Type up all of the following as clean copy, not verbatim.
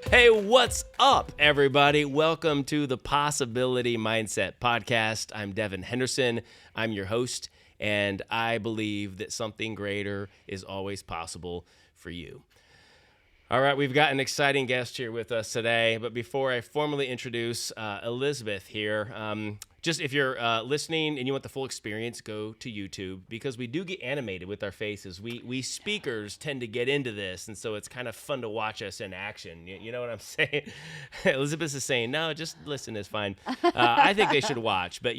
Hey, what's up, everybody? Welcome to the Possibility Mindset Podcast. I'm Devin Henderson. I'm your host, and I believe that something greater is always possible for you. All right, we've got an exciting guest here with us today, but before I formally introduce Elizabeth here, just if you're listening and you want the full experience, go to YouTube, because we do get animated with our faces. We speakers tend to get into this, and so it's kind of fun to watch us in action. You know what I'm saying? Elizabeth is saying, no, just listen is fine. I think they should watch. But,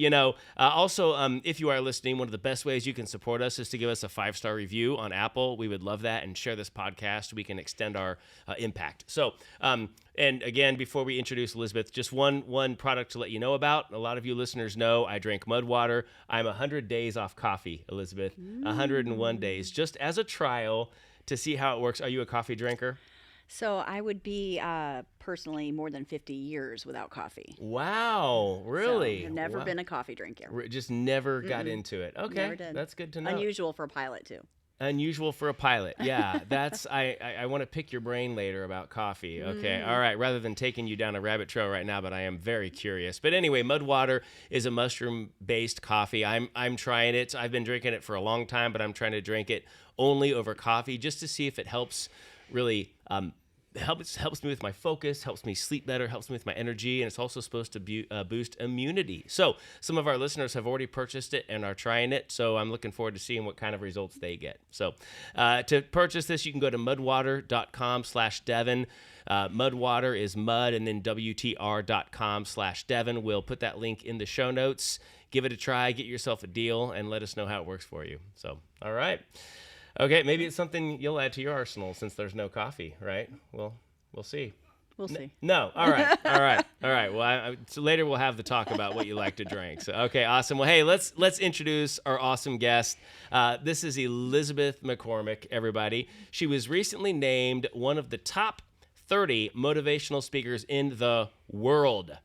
also, if you are listening, one of the best ways you can support us is to give us a 5-star review on Apple. We would love that, and share this podcast. We can extend our impact. So, and again, before we introduce Elizabeth, just one product to let you know about. A lot of you listeners know I drink mud water. I'm 100 days off coffee, Elizabeth. 101 days, just as a trial to see how it works. Are you a coffee drinker? So I would be personally more than 50 years without coffee. Wow, really? So I've never been a coffee drinker. Just never got into it. Okay, Never did. That's good to know. Unusual for a pilot, too. Unusual for a pilot. Yeah, that's I want to pick your brain later about coffee. Okay, all right. Rather than taking you down a rabbit trail right now, but I am very curious. But anyway, mud water is a mushroom-based coffee. I'm trying it. I've been drinking it for a long time, but I'm trying to drink it only over coffee just to see if it helps really helps me with my focus, helps me sleep better, helps me with my energy, and it's also supposed to boost immunity. So some of our listeners have already purchased it and are trying it, so I'm looking forward to seeing what kind of results they get. So to purchase this, you can go to mudwater.com/Devin. Mudwater is mud and then WTR.com/Devin. We'll put that link in the show notes. Give it a try, get yourself a deal, and let us know how it works for you. So, all right. Okay, maybe it's something you'll add to your arsenal since there's no coffee, right? Well, we'll see. We'll see. No, all right. Well, so later we'll have the talk about what you like to drink. So, okay, awesome. Well, hey, let's introduce our awesome guest. This is Elizabeth McCormick, everybody. She was recently named one of the top 30 motivational speakers in the world.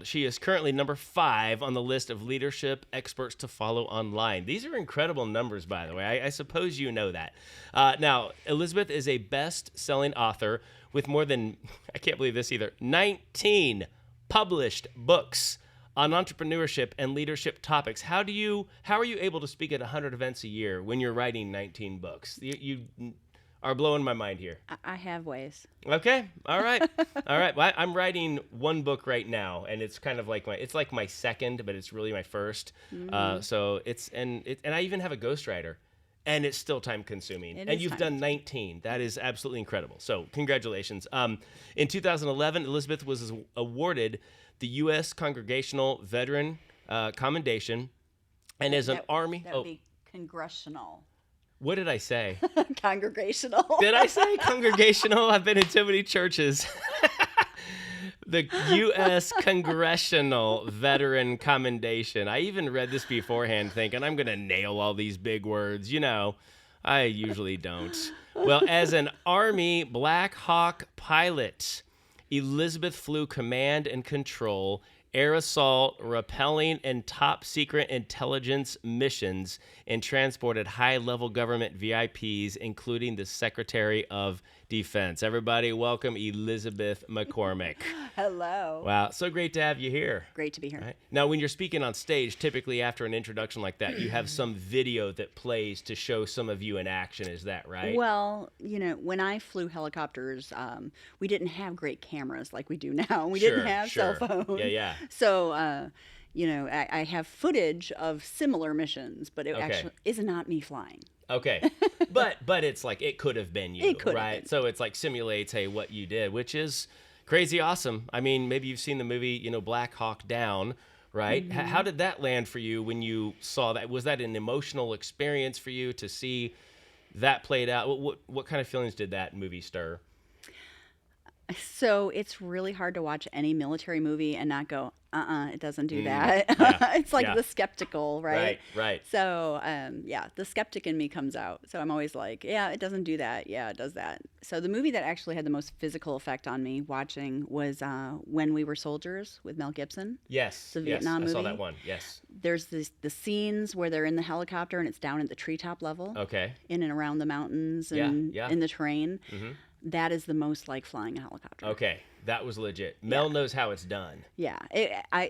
She is currently number 5 on the list of leadership experts to follow online. These are incredible numbers, by the way. I suppose you know that. Now, Elizabeth is a best-selling author with more than, I can't believe this either, 19 published books on entrepreneurship and leadership topics. How are you able to speak at 100 events a year when you're writing 19 books? You are blowing my mind here. I have ways. Okay. All right. Well, I'm writing one book right now, and it's kind of like my second, but it's really my first. So and I even have a ghostwriter, and it's still time consuming. And you've done 19. That is absolutely incredible. So congratulations. In 2011, Elizabeth was awarded the U.S. Congressional Veteran Commendation, and as an Army. That would be congressional. What did I say? Congregational. Did I say congregational? I've been in too many churches. The U.S. Congressional Veteran Commendation. I even read this beforehand thinking I'm going to nail all these big words. I usually don't. Well, as an Army Black Hawk pilot, Elizabeth flew command and control, air assault, rappelling, and top secret intelligence missions, and transported high-level government VIPs, including the Secretary of Defense. Everybody, welcome Elizabeth McCormick. Hello. Wow, so great to have you here. Great to be here. Right. Now, when you're speaking on stage, typically after an introduction like that, you have some video that plays to show some of you in action. Is that right? Well, when I flew helicopters, we didn't have great cameras like we do now. We didn't have cell phones. Yeah. So, I have footage of similar missions, but it actually is not me flying. Okay. But it's like it could have been you, it could right? Have been. So it's like simulates, hey, what you did, which is crazy awesome. I mean, maybe you've seen the movie, Black Hawk Down, right? Mm-hmm. How did that land for you when you saw that? Was that an emotional experience for you to see that played out? What kind of feelings did that movie stir? So it's really hard to watch any military movie and not go, it doesn't do that. Yeah. It's like the skeptical, right? Right. So, the skeptic in me comes out. So I'm always like, yeah, it doesn't do that. Yeah, it does that. So the movie that actually had the most physical effect on me watching was When We Were Soldiers with Mel Gibson. Yes. The Vietnam movie. I saw that one. Yes. There's the scenes where they're in the helicopter and it's down at the treetop level. Okay. In and around the mountains and in the terrain. Mm-hmm. that is the most like flying a helicopter. Okay, that was legit. Mel knows how it's done. Yeah,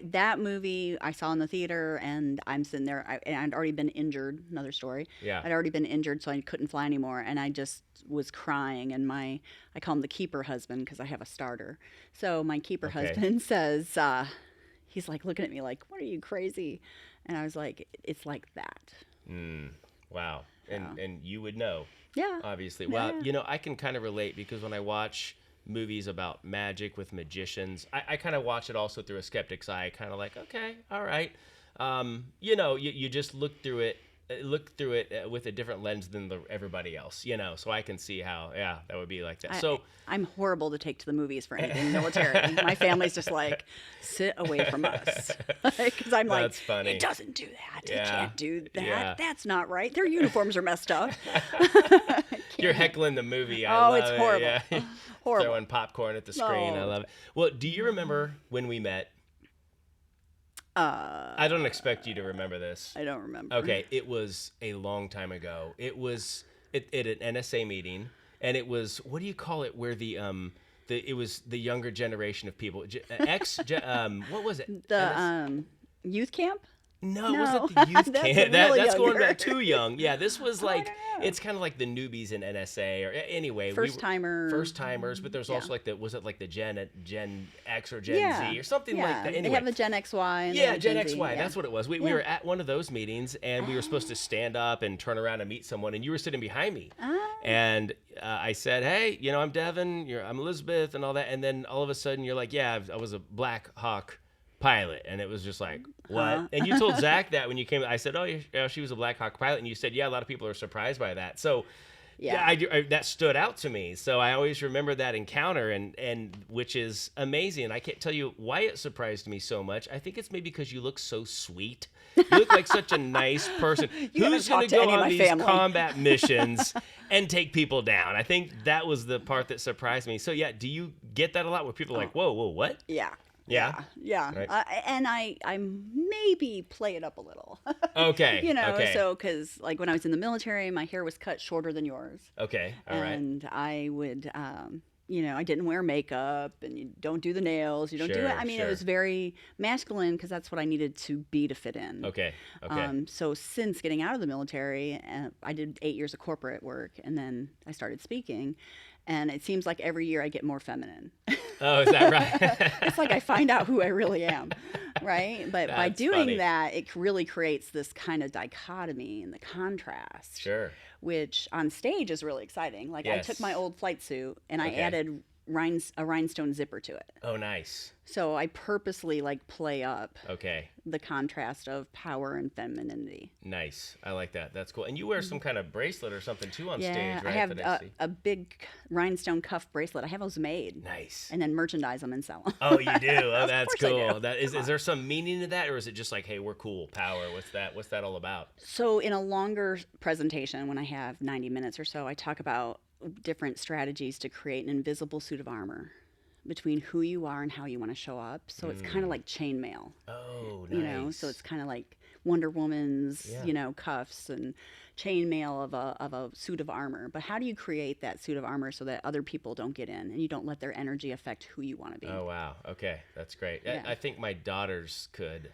that movie I saw in the theater, and I'm sitting there, and I'd already been injured. Another story. Yeah. I'd already been injured, so I couldn't fly anymore, and I just was crying. And I call him the keeper husband because I have a starter. So my keeper husband says, he's like looking at me like, "What are you, crazy?" And I was like, "It's like that." Wow. And you would know. Yeah. Obviously. Yeah. Well, I can kind of relate because when I watch movies about magic with magicians, I kind of watch it also through a skeptic's eye, kind of like, okay, all right. You just look through it with a different lens than everybody else, so I can see how, that would be like that. I'm horrible to take to the movies for anything military. My family's just like, sit away from us. Because I'm like, That's funny. It doesn't do that. Yeah. It can't do that. Yeah. That's not right. Their uniforms are messed up. You're heckling the movie. It's horrible. Yeah. Horrible. Throwing popcorn at the screen. I love it. Well, do you remember when we met? I don't expect you to remember this. I don't remember. Okay, it was a long time ago. It was at an NSA meeting, and it was, what do you call it? Where it was the younger generation of people. What was it? The youth camp? No, it wasn't the youth camp. That's going back too young. Yeah, this was like, I don't know. it's kind of like the newbies in NSA, or anyway. First timers, but there's also like was it like the Gen X or Gen Z or something like that? Anyway. They have the Gen XY. And Gen XY. That's what it was. We were at one of those meetings, and we were supposed to stand up and turn around and meet someone, and you were sitting behind me. And I said, hey, I'm Devin, I'm Elizabeth, and all that. And then all of a sudden, you're like, yeah, I was a Black Hawk pilot. And it was just like, what? And you told Zach that when you came. I said, oh, she was a Black Hawk pilot. And you said, yeah, a lot of people are surprised by that. So that stood out to me. So I always remember that encounter, and which is amazing. I can't tell you why it surprised me so much. I think it's maybe because you look so sweet. You look like such a nice person. Who's going to go on these combat missions and take people down? I think that was the part that surprised me. So yeah, do you get that a lot where people are like, whoa, what? Yeah. Yeah. Right. And I maybe play it up a little. Okay. So because like when I was in the military, my hair was cut shorter than yours. Okay. All right. And I would, I didn't wear makeup, and you don't do the nails. You don't do it. I mean, it was very masculine because that's what I needed to be to fit in. Okay. So since getting out of the military, I did 8 years of corporate work, and then I started speaking. And it seems like every year I get more feminine. Oh, is that right? It's like I find out who I really am, right? But by doing that, it really creates this kind of dichotomy and the contrast. Sure. Which on stage is really exciting. Like I took my old flight suit and I added a rhinestone zipper to it. Oh, nice. So I purposely play up the contrast of power and femininity. Nice. I like that. That's cool. And you wear some kind of bracelet or something too on stage, right? I have a big rhinestone cuff bracelet. I have those made. Nice. And then merchandise them and sell them. Oh, you do? Oh, that's cool. Is there some meaning to that, or is it just like, hey, we're cool, power? What's that all about? So in a longer presentation, when I have 90 minutes or so, I talk about different strategies to create an invisible suit of armor between who you are and how you want to show up. So it's kind of like chainmail. Oh, nice. So it's kind of like Wonder Woman's, cuffs and chainmail of a suit of armor. But how do you create that suit of armor so that other people don't get in and you don't let their energy affect who you want to be? Oh, wow. Okay. That's great. Yeah. I think my daughters could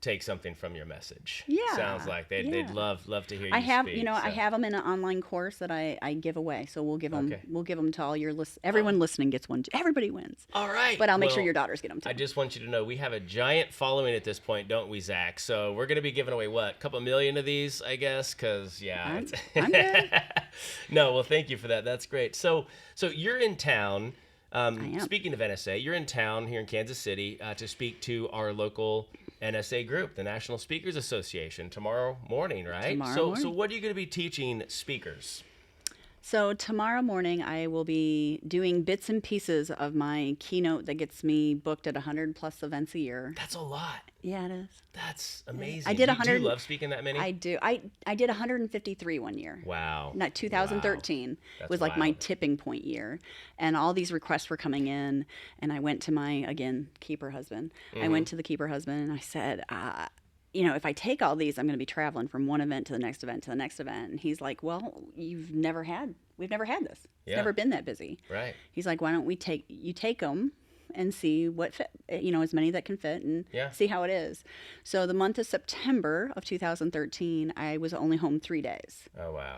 take something from your message. Yeah. Sounds like they'd love to hear you I have, speak. I have them in an online course that I give away. So we'll give them to all your everyone listening gets one. Everybody wins. All right. But I'll make sure your daughters get them too. I just want you to know we have a giant following at this point, don't we, Zach? So we're going to be giving away a couple million of these, I guess, because I'm good. No, well, thank you for that. That's great. So you're in town. I am. Speaking of NSA, you're in town here in Kansas City to speak to our local NSA group, the National Speakers Association, tomorrow morning, right? Tomorrow morning. So what are you going to be teaching speakers? So tomorrow morning, I will be doing bits and pieces of my keynote that gets me booked at 100 plus events a year. That's a lot. Yeah, it is. That's amazing. I did 100. Do you love speaking that many? I do. I did 153 one year. Wow. Not 2013 was like my tipping point year, and all these requests were coming in, and I went to my keeper husband. I went to the keeper husband and I said, if I take all these, I'm going to be traveling from one event to the next event to the next event. And he's like, well, we've never had this. It's never been that busy. Right. He's like, why don't we take them and see what fit, as many that can fit, and see how it is. So the month of September of 2013, I was only home 3 days. Oh, wow.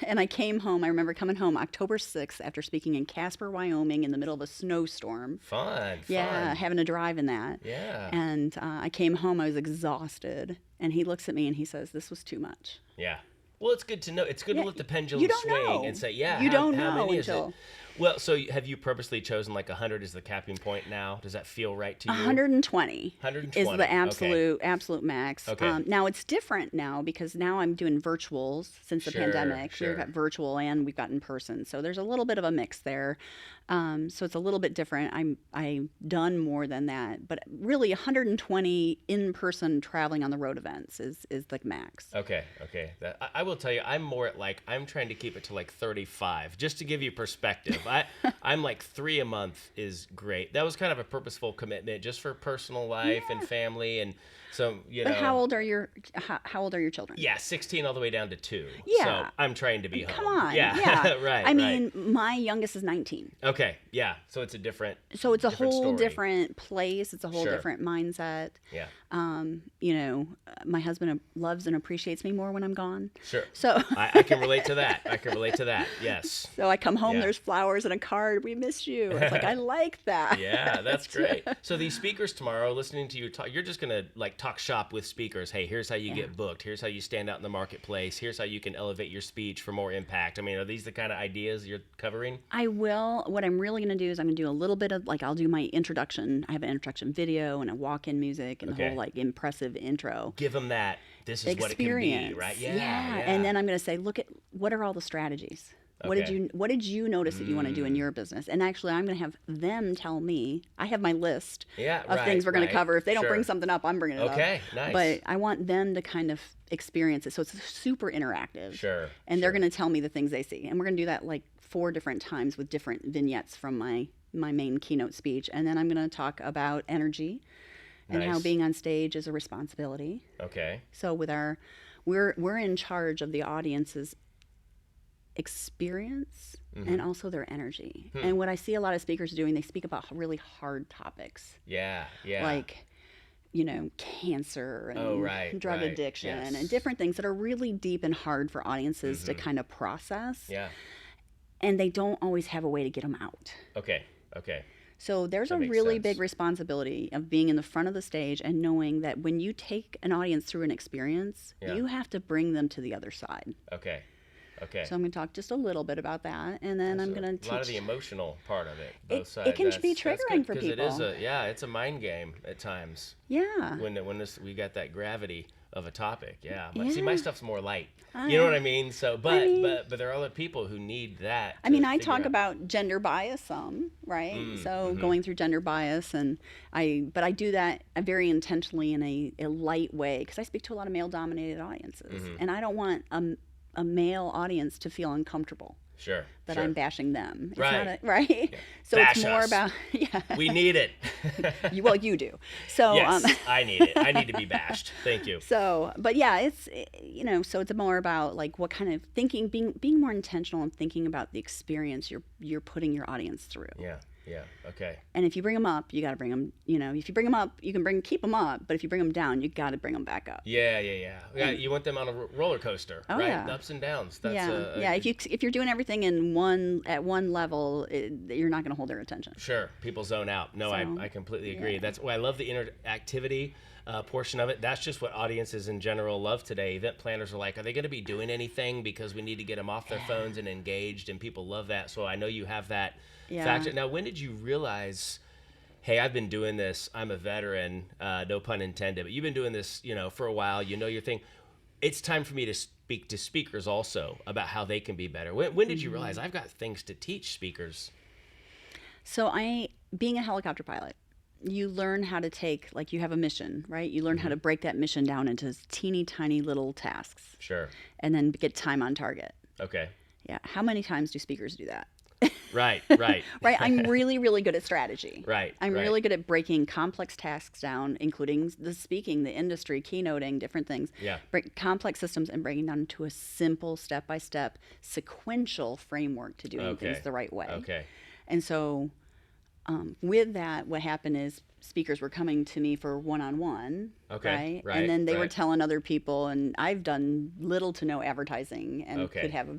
And I came home. I remember coming home October 6th after speaking in Casper, Wyoming in the middle of a snowstorm. Fun. Yeah, having to drive in that. Yeah. And I came home. I was exhausted. And he looks at me and he says, this was too much. Yeah. Well, it's good to know. It's good to let the pendulum you don't swing know. And say, you don't know many until... is it? Well, so have you purposely chosen like 100 as the capping point now? Does that feel right to you? 120. 120 is the absolute max. Okay. Now it's different now because now I'm doing virtuals since the pandemic. Sure. We've got virtual and we've got in person. So there's a little bit of a mix there. So it's a little bit different. I've done more than that, but really 120 in-person traveling on the road events is the max. Okay. I will tell you, I'm more at I'm trying to keep it to like 35, just to give you perspective. I'm like 3 a month is great. That was kind of a purposeful commitment just for personal life and family. And so, But how old are your children? Yeah, 16 all the way down to 2. Yeah. So I'm trying to be home. Come on. Yeah. Right. I mean, my youngest is 19. Okay. Yeah. So it's a different. So it's a whole story. different place. It's a whole different mindset. Yeah. My husband loves and appreciates me more when I'm gone. Sure. So I can relate to that. Yes. So I come home, there's flowers and a card. We miss you. It's like, I like that. Yeah, that's great. So these speakers tomorrow, listening to you talk, you're just going to talk shop with speakers. Hey, here's how you get booked. Here's how you stand out in the marketplace. Here's how you can elevate your speech for more impact. I mean, are these the kind of ideas you're covering? I will. What I'm really going to do is I'm going to do a little bit of I'll do my introduction. I have an introduction video and a walk-in music and the whole impressive intro. Give them that. This is experience. What it can be, right? Yeah. And then I'm going to say, look at what are all the strategies? Okay. What did you notice that you want to do in your business? And actually, I'm going to have them tell me. I have my list of things we're going to cover. If they don't bring something up, I'm bringing it up. Okay, nice. But I want them to kind of experience it. So it's super interactive. Sure. And they're going to tell me the things they see. And we're going to do that 4 different times with different vignettes from my main keynote speech. And then I'm going to talk about energy and how being on stage is a responsibility. Okay. So with we're in charge of the audience's experience and also their energy. And what I see a lot of speakers doing, they speak about really hard topics. Yeah. Like, cancer and drug addiction and different things that are really deep and hard for audiences to kind of process. Yeah. And they don't always have a way to get them out. Okay. So there's a really big responsibility of being in the front of the stage and knowing that when you take an audience through an experience, you have to bring them to the other side. Okay. So I'm going to talk just a little bit about that, and then I'm going to teach. A lot of the emotional part of it, both sides. It can be triggering for people. Because it is it's a mind game at times. Yeah. When we got that gravity of a topic. Yeah. See, my stuff's more light. You know what I mean? So, but there are other people who need that. I talk about gender bias some, right? Going through gender bias, but I do that very intentionally in a light way because I speak to a lot of male-dominated audiences, and I don't want a male audience to feel uncomfortable. Sure. That I'm bashing them. It's right. Right? Yeah. So Bash it's more us. about, We need it. Well, you do. So yes, I need it. I need to be bashed. Thank you. So, but yeah, it's, so it's more about what kind of thinking, being more intentional and thinking about the experience you're putting your audience through. Yeah. Okay. And if you bring them up, you got to bring them, if you bring them up, you can keep them up, but if you bring them down, you got to bring them back up. Yeah. You want them on a roller coaster, right? Yeah. The ups and downs. That's If you're doing everything at one level, you're not going to hold their attention. Sure. People zone out. No, I completely agree. That's why I love the interactivity portion of it. That's just what audiences in general love today. Event planners are like, are they going to be doing anything because we need to get them off their phones and engaged, and people love that. So I know you have that factor. Now, when did you realize, hey, I've been doing this, I'm a veteran, no pun intended, but you've been doing this, for a while, your thing. It's time for me to speak to speakers also about how they can be better. When did you realize I've got things to teach speakers? So being a helicopter pilot, you learn how to take, you have a mission, right? You learn how to break that mission down into teeny tiny little tasks. Sure. And then get time on target. Okay. Yeah. How many times do speakers do that? Right. Right? I'm really, really good at strategy. Right. I'm really good at breaking complex tasks down, including the speaking, the industry, keynoting, different things. Yeah. Break complex systems and breaking down into a simple, step-by-step, sequential framework to doing things the right way. Okay. And so with that, what happened is speakers were coming to me for one-on-one, Okay, right, and then they were right. telling other people, and I've done little to no advertising and Okay. could have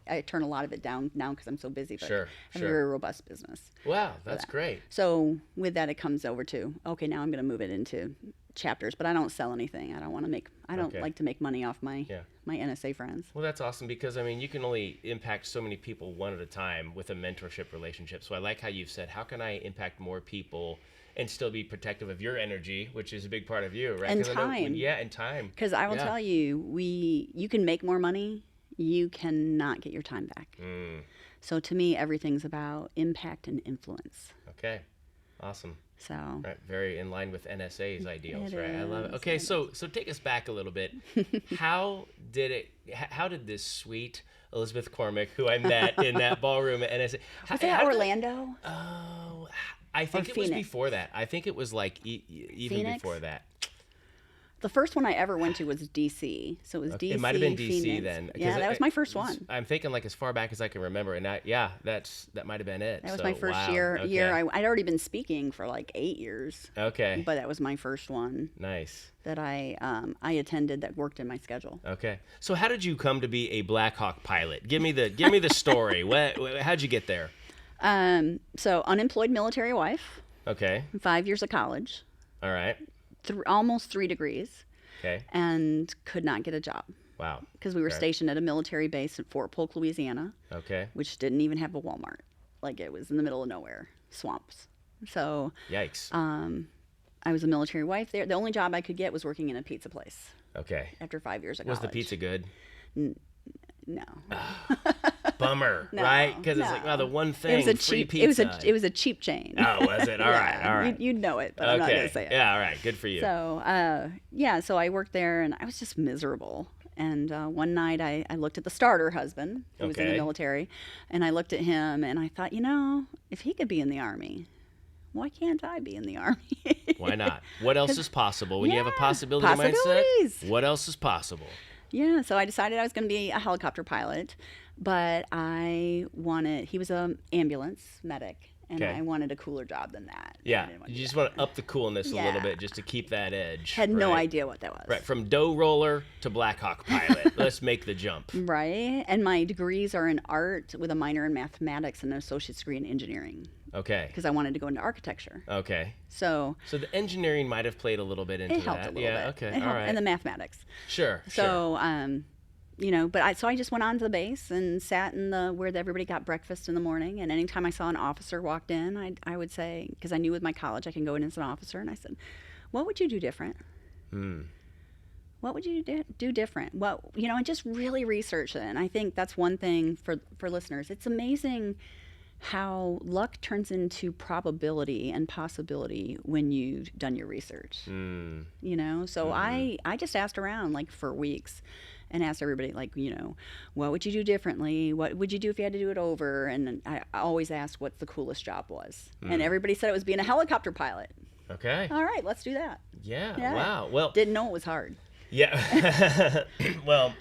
I turn a lot of it down now because I'm so busy, but Sure, I have a very robust business. Wow, that's great. So with that, it comes over to, okay, now I'm going to move it into chapters, but I don't sell anything. I don't Okay. like to make money off my NSA friends. Well, that's awesome because, I mean, you can only impact so many people one at a time with a mentorship relationship. So I like how you've said, how can I impact more people and still be protective of your energy, which is a big part of you, right? And 'Cause I know time. and time. Because I will tell you, you can make more money, you cannot get your time back. So to me, everything's about impact and influence. Okay, awesome. So Right, very in line with NSA's ideals, It right? I love it. is, Okay, it so take us back a little bit. How did this sweet Elizabeth McCormick, who I met in that ballroom at NSA, was that Orlando? Oh, I think it was Phoenix? before that. I think it was like even Phoenix? before that. The first one I ever went to was DC. So it was DC. It might have been DC Phoenix. then. 'Cause Yeah, that was my first one. I'm thinking like as far back as I can remember, and that might have been it. That was So, my first wow. year. Okay. I'd already been speaking for like 8 years, Okay. but that was my first one Nice. that I attended that worked in my schedule. Okay. So how did you come to be a Black Hawk pilot? Give me the story. How'd you get there? So unemployed military wife, Okay. 5 years of college, All right. almost 3 degrees, Okay. and could not get a job Wow. because we were Right. stationed at a military base at Fort Polk, Louisiana, Okay. which didn't even have a Walmart. Like it was in the middle of nowhere, swamps. So Yikes. I was a military wife there. The only job I could get was working in a pizza place Okay. after 5 years of Was college. the pizza good? No. Bummer, No, right? Because it's no. like, wow, the one thing. It was a free cheap. pizza. It was a cheap chain. Oh, was it? All right. All right. You'd know it, but I'm not gonna say it. Yeah. All right. Good for you. So so I worked there, and I was just miserable. And one night I looked at the starter husband who was in the Okay. military, and I looked at him, and I thought, if he could be in the Army, why can't I be in the Army? Why not? What else is possible when you have a Yeah, possibility possibilities. mindset? What else is possible? Yeah, so I decided I was going to be a helicopter pilot, but he was an ambulance medic, and Okay. I wanted a cooler job than that. I Yeah. didn't want to You do just that. want to up the coolness a little Yeah. bit just to keep that edge. Had no right? idea what that was. Right. From dough roller to Black Hawk pilot. Let's make the jump. Right, and my degrees are in art with a minor in mathematics and an associate's degree in engineering Okay. because I wanted to go into architecture. Okay. So So the engineering might have played a little bit into it helped that. a little Yeah. bit. Okay. It All helped, right. and the mathematics. Sure. So, but I just went on to the base and sat in where everybody got breakfast in the morning. And anytime I saw an officer walked in, I would say, because I knew with my college I can go in as an officer, and I said, "What would you do different? What would you do different? And just really research it." And I think that's one thing for listeners. It's amazing how luck turns into probability and possibility when you've done your research. So I just asked around like for weeks and asked everybody what would you do differently? What would you do if you had to do it over? And I always asked what the coolest job was. And everybody said it was being a helicopter pilot. Okay. All right, let's do that. Yeah. Wow. Well, Didn't know it was hard. yeah. Well,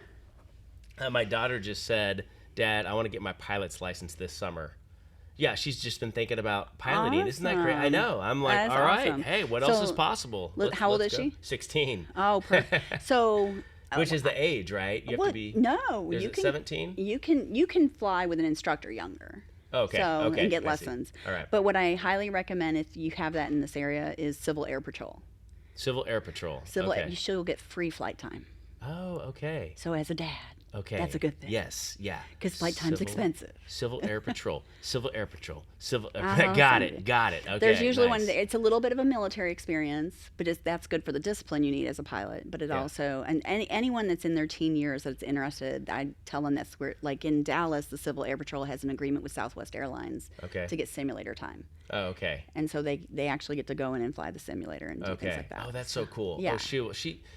my daughter just said, "Dad, I want to get my pilot's license this summer." Yeah, she's just been thinking about piloting. Isn't that great? I know. I'm like, That's all right. awesome. Hey, what else So, is possible? how old let's is go. she? 16. Oh, perfect. So Which is the age, right? You have to be. No, Is you it can 17? You can fly with an instructor younger. Okay. So okay. and get I see. lessons. All right. But what I highly recommend if you have that in this area is Civil Air Patrol. Civil Air Patrol. You should get free flight time. Oh, okay. So as a dad, Okay. that's a good thing. Yes. Yeah. Because flight time's expensive. Civil Air Patrol. Civil Air Patrol. Civil. Uh-huh, Got someday. it. Got it. Okay. There's usually nice. it's a little bit of a military experience, but that's good for the discipline you need as a pilot. But it also, and anyone that's in their teen years that's interested, I tell them that's where, like in Dallas, the Civil Air Patrol has an agreement with Southwest Airlines to get simulator time. Oh, okay. And so they actually get to go in and fly the simulator and do things like that. Oh, that's so cool. Yeah. Oh,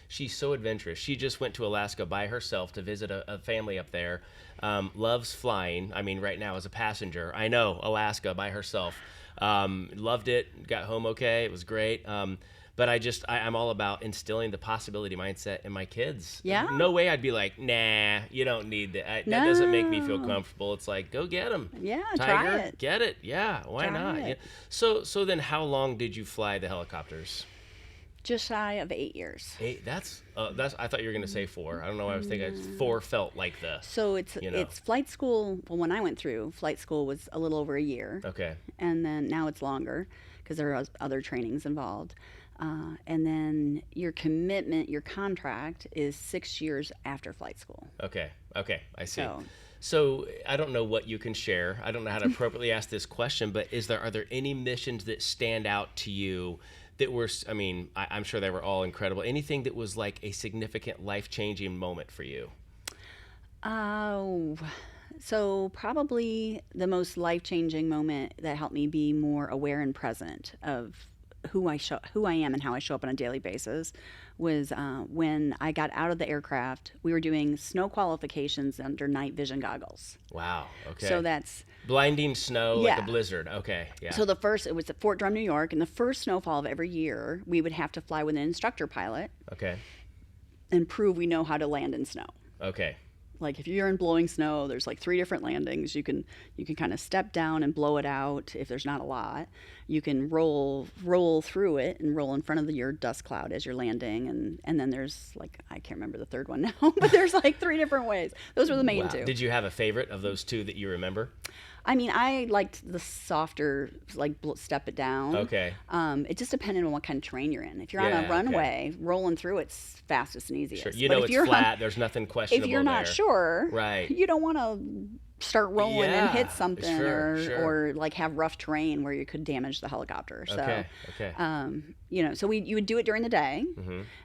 she's so adventurous. She just went to Alaska by herself to visit a a family up there, loves flying. I mean, right now as a passenger, I know Alaska by herself. Loved it, got home okay, it was great. But I'm all about instilling the possibility mindset in my kids. Yeah. No way I'd be like, nah, you don't need that. That doesn't make me feel comfortable. It's like, go get them. Yeah, Tiger, try it. get it. Yeah, why Try not? it. Yeah. So then how long did you fly the helicopters? Just shy of 8 years. 8. That's. I thought you were gonna say 4. I don't know why I was thinking 4 felt like the. So it's flight school. Well, when I went through flight school was a little over a year. Okay. And then now it's longer because there are other trainings involved. And then your commitment, your contract is 6 years after flight school. Okay, I see. So I don't know what you can share. I don't know how to appropriately ask this question, but are there any missions that stand out to you that were, I mean, I'm sure they were all incredible. Anything that was like a significant life-changing moment for you? So probably the most life-changing moment that helped me be more aware and present of who I am and how I show up on a daily basis was when I got out of the aircraft. We were doing snow qualifications under night vision goggles. Wow. Okay. So that's blinding snow, like a blizzard. Okay. Yeah. So it was at Fort Drum, New York, and the first snowfall of every year, we would have to fly with an instructor pilot. Okay. And prove we know how to land in snow. Okay. Like if you're in blowing snow, there's like 3 different landings. You can kind of step down and blow it out if there's not a lot. You can roll through it and roll in front of your dust cloud as you're landing, and then there's like, I can't remember the third one now, but there's like 3 different ways. Those were the main 2. Did you have a favorite of those 2 that you remember? I mean, I liked the softer, like step it down. Okay. It just depended on what kind of terrain you're in. If you're on a runway, rolling through it's fastest and easiest. Sure. You know, it's flat. There's nothing questionable If you're not sure, right, you don't want to start rolling and hit something or like have rough terrain where you could damage the helicopter. So, so you would do it during the day,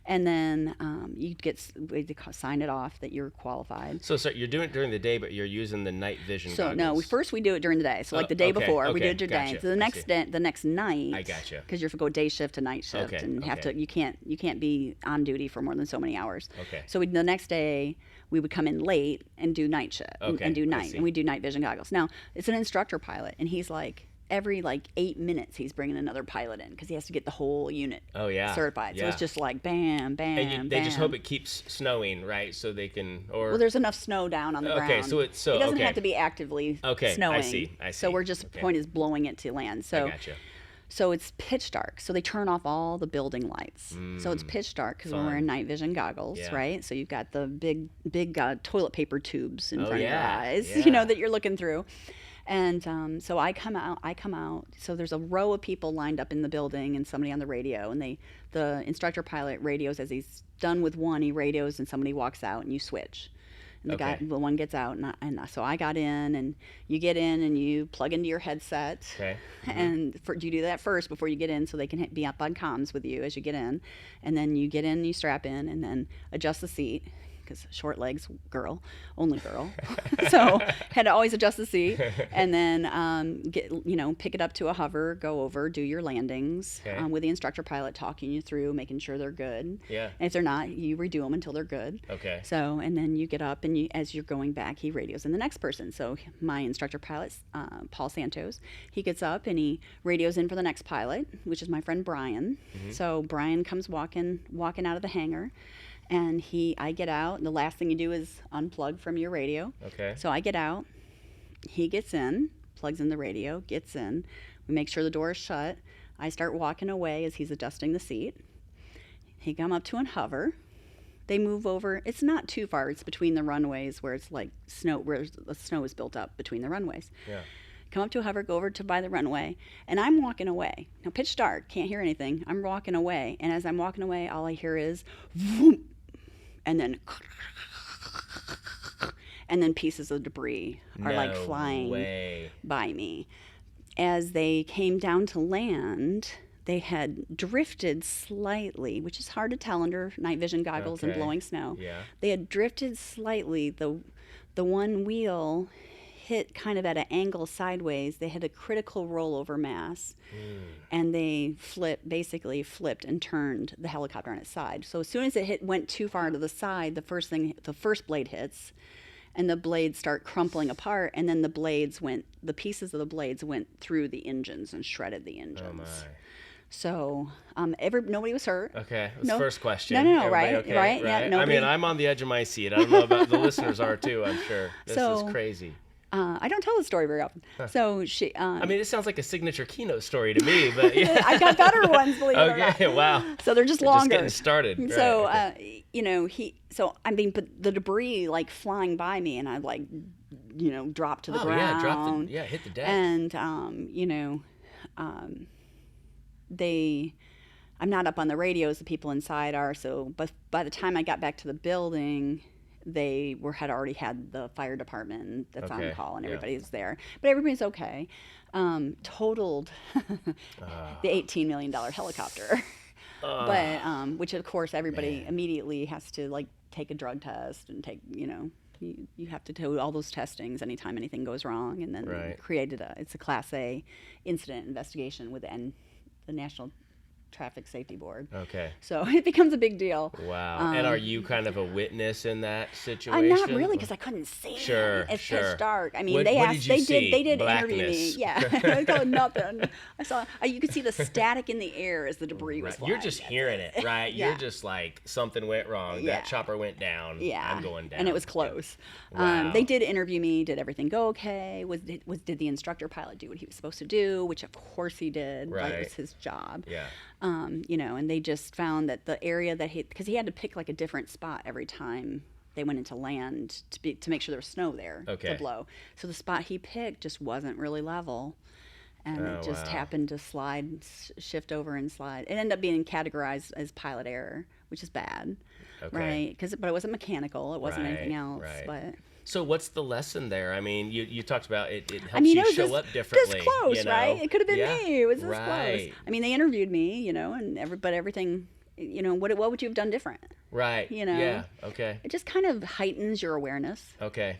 and then we'd sign it off that you're qualified. So you're doing it during the day, but you're using the night vision goggles. No, we do it during the day. So like the day before, we do it during the day. So the next night, I gotcha, because you have to go day shift to night shift, and you can't be on duty for more than so many hours. Okay. So the next day we would come in late and do night shift and do night, and we do night vision goggles. Now it's an instructor pilot, and he's like, every 8 minutes he's bringing another pilot in because he has to get the whole unit certified. So it's just like bam, bam, and they just hope it keeps snowing, right? So they can, well, there's enough snow down on the ground. Okay, it doesn't have to be actively snowing. I see. So we're just point is blowing it to land. So I gotcha. So it's pitch dark. So they turn off all the building lights. So it's pitch dark because we're wearing night vision goggles, right? So you've got the big toilet paper tubes in front of your eyes, that you're looking through. And so I come out. So there's a row of people lined up in the building and somebody on the radio. And the instructor pilot radios as he's done with one. He radios and somebody walks out and you switch. And the one gets out, and so I got in, and you get in and you plug into your headset, and you do that first before you get in, so they can be up on comms with you as you get in, and then you get in, you strap in, and then adjust the seat. Because short legs, only girl. So had to always adjust the seat, and then pick it up to a hover, go over, do your landings with the instructor pilot talking you through, making sure they're good. Yeah. And if they're not, you redo them until they're good. Okay. So and then you get up, and as you're going back, he radios in the next person. So my instructor pilot, Paul Santos, he gets up and he radios in for the next pilot, which is my friend Brian. So Brian comes walking out of the hangar. And I get out, and the last thing you do is unplug from your radio. Okay. So I get out, he gets in, plugs in the radio, gets in. We make sure the door is shut. I start walking away as he's adjusting the seat. He come up to and hover. They move over. It's not too far. It's between the runways where it's like snow, where the snow is built up between the runways. Yeah. Come up to a hover, go over to by the runway, and I'm walking away. Now, pitch dark, can't hear anything. I'm walking away, and as I'm walking away, all I hear is vroom, and then pieces of debris are flying by me. As they came down to land, they had drifted slightly, which is hard to tell under night vision goggles and blowing snow. Yeah. They had drifted slightly. The one wheel hit kind of at an angle sideways. They had a critical rollover mass, and they basically flipped and turned the helicopter on its side. So as soon as it went too far to the side, the first blade hits, and the blades start crumpling apart, and then the pieces of the blades went through the engines and shredded the engines. Oh my. So nobody was hurt. Okay, that's the first question. No, Everybody right, okay? right, yeah, nobody. I mean, I'm on the edge of my seat. I don't know about the listeners are too, I'm sure. This is crazy. I don't tell the story very often. So she. I mean, it sounds like a signature Keynote story to me, but yeah. I've got better ones, believe it or not. Okay, wow. So they're just longer. Just getting started. So, right, okay. but the debris like flying by me, and I like, dropped to the ground. Hit the deck. And I'm not up on the radios, the people inside are, but by the time I got back to the building, they had already had the fire department that's on call, and everybody's there. But everybody's okay. Totaled the $18 million helicopter. But which of course everybody immediately has to like take a drug test and take, you have to do all those testings anytime anything goes wrong, and then it's a Class A incident investigation with the National Traffic Safety Board. Okay. So it becomes a big deal. Wow. And are you kind of a witness in that situation? I'm not really, because I couldn't see. Sure. It's pitch dark. I mean, What did you see? They did Blackness. interview me. Yeah. I got nothing. I saw. You could see the static in the air as the debris was flying. You're just hearing it, right? Yeah. You're just like, something went wrong. Yeah. That chopper went down. Yeah. I'm going down. And it was close. Wow. They did interview me. Did everything go okay? Did the instructor pilot do what he was supposed to do? Which of course he did. Right. That was his job. Yeah. And they just found that the area that because he had to pick like a different spot every time they went into land to make sure there was snow there to blow. So the spot he picked just wasn't really level, and it just happened to shift over and slide. It ended up being categorized as pilot error, which is bad, right? But it wasn't mechanical. It wasn't anything else. Right. But so what's the lesson there? I mean, you talked about it helps you show up differently. This close, right? It could have been me. It was this right. close. I mean, they interviewed me, but everything, what would you have done different? Right. Yeah. Okay. It just kind of heightens your awareness. Okay.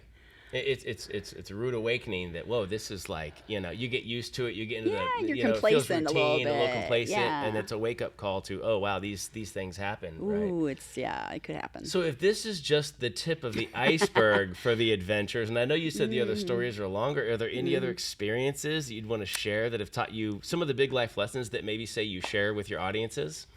It's a rude awakening that, whoa, this is like, you get used to it. You get into you're complacent it feels routine, a little bit. Complacent, and it's a wake up call to, oh wow, these things happen. Ooh, right? it could happen. So if this is just the tip of the iceberg for the adventures, and I know you said the other stories are longer, are there any other experiences that you'd want to share that have taught you some of the big life lessons that maybe say you share with your audiences?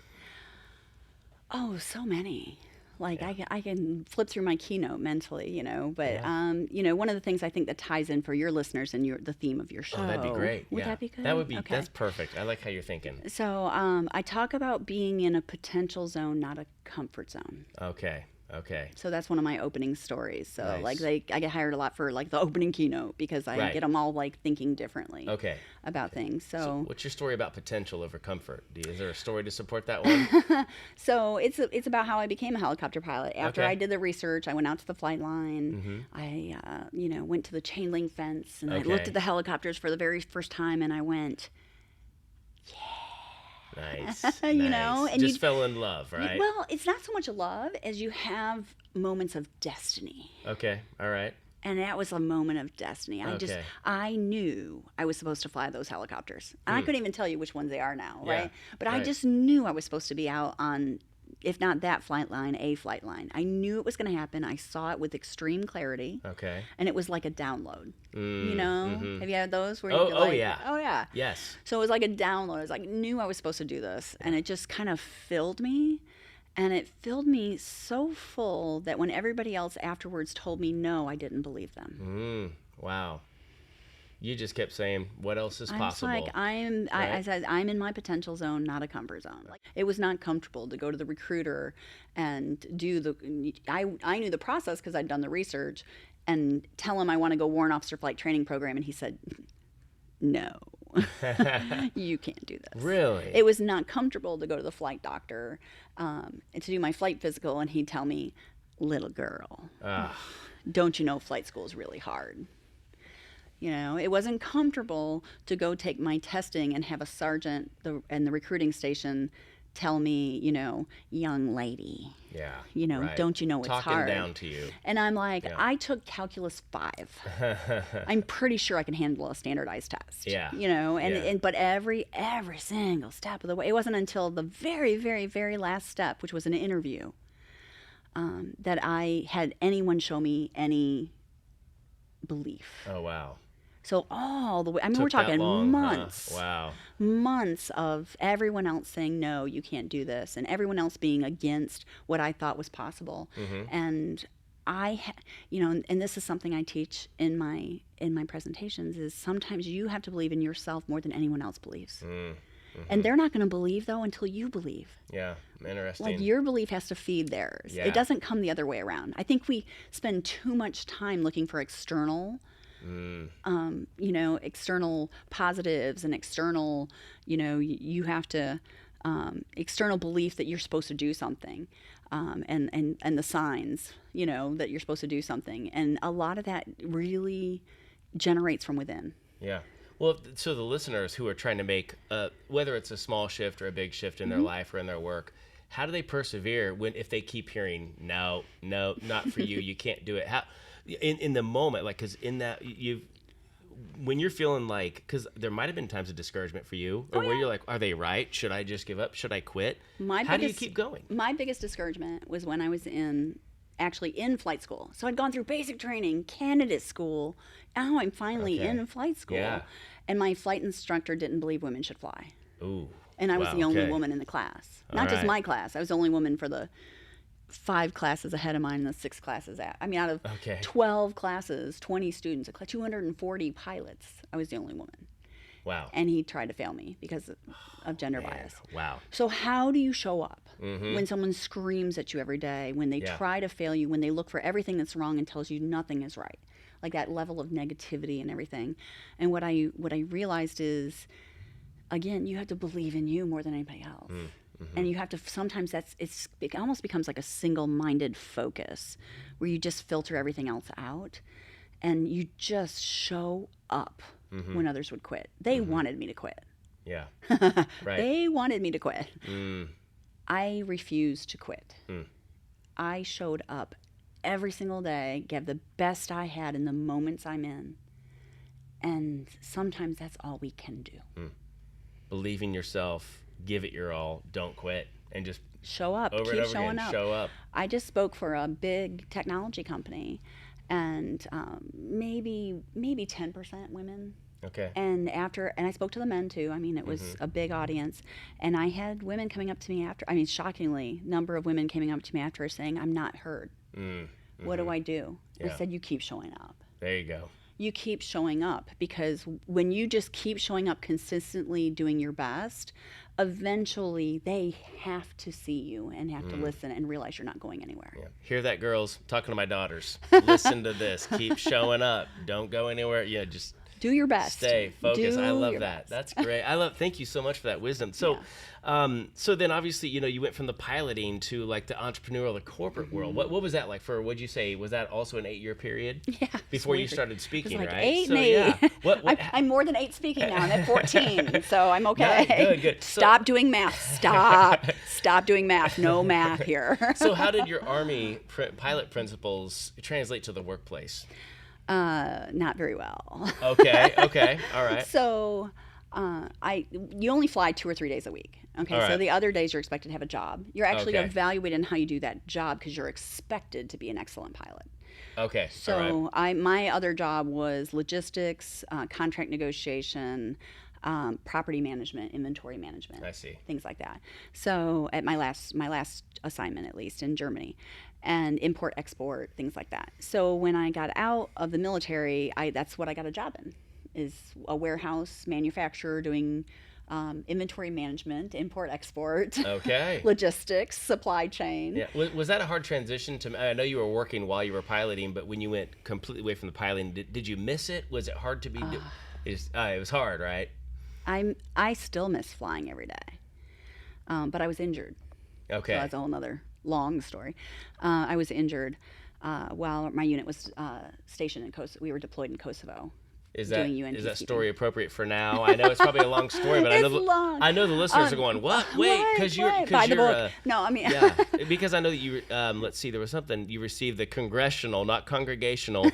Oh, so many. Like I can flip through my keynote mentally, but one of the things I think that ties in for your listeners and the theme of your show. Oh, that'd be great. Would that be good? That would be. Okay. That's perfect. I like how you're thinking. So I talk about being in a potential zone, not a comfort zone. Okay. So that's one of my opening stories. So nice. I get hired a lot for like the opening keynote because I get them all like thinking differently. About things. So what's your story about potential over comfort? Is there a story to support that one? So it's about how I became a helicopter pilot. After I did the research, I went out to the flight line. I went to the chain link fence, and I looked at the helicopters for the very first time, and I went, Nice. And just fell in love, right? Well, it's not so much love as you have moments of destiny. Okay. All right. And that was a moment of destiny. I knew I was supposed to fly those helicopters. And I couldn't even tell you which ones they are now, right? But I just knew I was supposed to be out on, if not that flight line, a flight line. I knew it was going to happen. I saw it with extreme clarity. Okay. And it was like a download. Have you had those? Where yeah. Oh, yeah. Yes. So it was like a download. It was like, I knew I was supposed to do this. And it just kind of filled me. And it filled me so full that when everybody else afterwards told me no, I didn't believe them. Wow. You just kept saying, what else is possible? Like, I said, I'm in my potential zone, not a comfort zone. Like, it was not comfortable to go to the recruiter and I knew the process because I'd done the research, and tell him I want to go Warrant Officer Flight Training Program. And he said, no, you can't do this. Really? It was not comfortable to go to the flight doctor and to do my flight physical, and he'd tell me, little girl, don't you know flight school is really hard? It wasn't comfortable to go take my testing and have a sergeant in the recruiting station tell me, young lady, Yeah. don't you know it's Talking hard? down to you. And I'm like, Yeah. I took Calculus 5. I'm pretty sure I can handle a standardized test. Yeah. But every single step of the way, it wasn't until the very, very, very last step, which was an interview, that I had anyone show me any belief. Oh, wow. So all the way, I mean, Took we're talking that long, months. Huh? Wow. Months of everyone else saying, no, you can't do this, and everyone else being against what I thought was possible. And and this is something I teach in my presentations, is sometimes you have to believe in yourself more than anyone else believes. And they're not going to believe, though, until you believe. Yeah, interesting. Like, your belief has to feed theirs. Yeah. It doesn't come the other way around. I think we spend too much time looking for external external positives and external, you have to, external belief that you're supposed to do something, and the signs, that you're supposed to do something. And a lot of that really generates from within. Yeah. Well, so the listeners who are trying to make, whether it's a small shift or a big shift in their life or in their work, how do they persevere if they keep hearing, no, not for you, you can't do it? How, in the moment, like, because in that, when you're feeling like, because there might have been times of discouragement for you, or where you're like, are they right? Should I just give up? Should I quit? How do you keep going? My biggest discouragement was when I was actually in flight school. So I'd gone through basic training, candidate school. Now I'm finally in flight school. Yeah. And my flight instructor didn't believe women should fly. Ooh. And I was the only woman in the class. Not just my class. I was the only woman for the 5 classes ahead of mine and the 6 classes out. I mean, out of 12 classes, 20 students, 240 pilots, I was the only woman. Wow. And he tried to fail me because of gender bias. Wow. So how do you show up when someone screams at you every day, when they try to fail you, when they look for everything that's wrong and tells you nothing is right? Like that level of negativity and everything. And what I realized is, again, you have to believe in you more than anybody else. And you have to, sometimes it almost becomes like a single-minded focus where you just filter everything else out and you just show up when others would quit. They wanted me to quit. Yeah. Right. They wanted me to quit. I refused to quit. I showed up every single day, gave the best I had in the moments I'm in. And sometimes that's all we can do. Believe in yourself. Give it your all. Don't quit, and just show up. Over Keep and over showing again. up. Show up. I just spoke for a big technology company, and maybe 10% women. Okay. And I spoke to the men too. I mean, it was a big audience, and I had women coming up to me after. I mean, shockingly, number of women coming up to me after saying, "I'm not heard. What do I do?" I said, "You keep showing up." There you go. You keep showing up, because when you just keep showing up consistently, doing your best, eventually they have to see you and have to listen and realize you're not going anywhere. Yeah. Hear that, girls? Talking to my daughters. Listen to this. Keep showing up. Don't go anywhere. Yeah, just do your best. Stay focused. I love that. Best. That's great. Thank you so much for that wisdom. So, so then obviously, you went from the piloting to like the entrepreneurial, the corporate world. What was that like for, what'd you say, was that also an 8-year period? Yeah. Before you started speaking, it was like right? 8 so, and 8. Yeah. I'm more than 8 speaking now. I'm at 14, so I'm okay. Good. Stop doing math. Stop doing math. No math here. So how did your Army pilot principles translate to the workplace? Not very well. Okay. All right. So, you only fly 2 or 3 days a week. Okay. All So right. the other days you're expected to have a job. You're actually Okay. evaluated on how you do that job, because you're expected to be an excellent pilot. Okay. So my other job was logistics, contract negotiation, property management, inventory management. I see. Things like that. So at my last assignment, at least in Germany, and import export, things like that. So when I got out of the military, that's what I got a job in, is a warehouse manufacturer doing inventory management, import export, Okay. logistics, supply chain. Yeah. Was that a hard transition to? I know you were working while you were piloting, but when you went completely away from the piloting, did you miss it? Was it hard to be? It was hard, right? I still miss flying every day, but I was injured. Okay. So that's a whole nother long story. I was injured while my unit was stationed in Kosovo. We were deployed in Kosovo. doing UNT is that skiing. story appropriate for now? I know it's probably a long story, but I know long. I know the listeners are going, what? Wait, because you're Buy the book. No, I mean, yeah, because I know that you let's see, there was something you received the congressional, not congregational,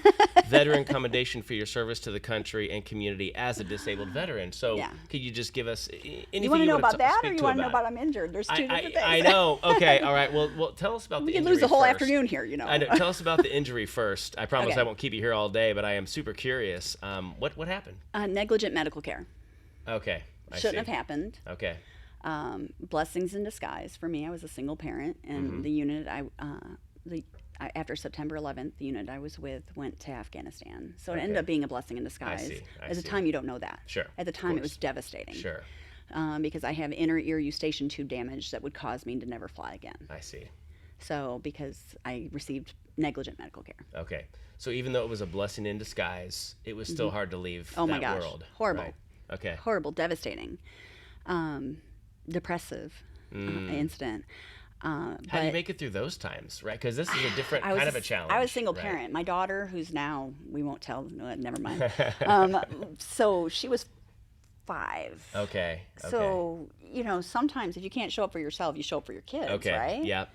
veteran commendation for your service to the country and community as a disabled veteran. So could you just give us anything you want to know about that, or you want to know about I'm injured? There's two different things. I know. Okay, all right. Well, tell us about the injury. We could lose the whole first. afternoon here, you know. I know. Tell us about the injury first. I promise Okay. I won't keep you here all day, but I am super curious. What happened? Negligent medical care. Okay. Shouldn't have happened. Okay. Blessings in disguise for me. I was a single parent, and the unit after September 11th, the unit I was with went to Afghanistan. So it ended up being a blessing in disguise. At the time, you don't know that. Sure. At the time, it was devastating. Sure. Because I have inner ear eustachian tube damage that would cause me to never fly again. I see. So because I received negligent medical care. Okay. So even though it was a blessing in disguise, it was still hard to leave Oh my that gosh. world. Horrible. Right. Okay. Horrible, devastating, depressive incident. How do you make it through those times, right? Because this is a different kind of a challenge. I was a single right? parent. My daughter, who's now, we won't tell, no, never mind. So she was 5. Okay. So, sometimes if you can't show up for yourself, you show up for your kids, right? Yeah.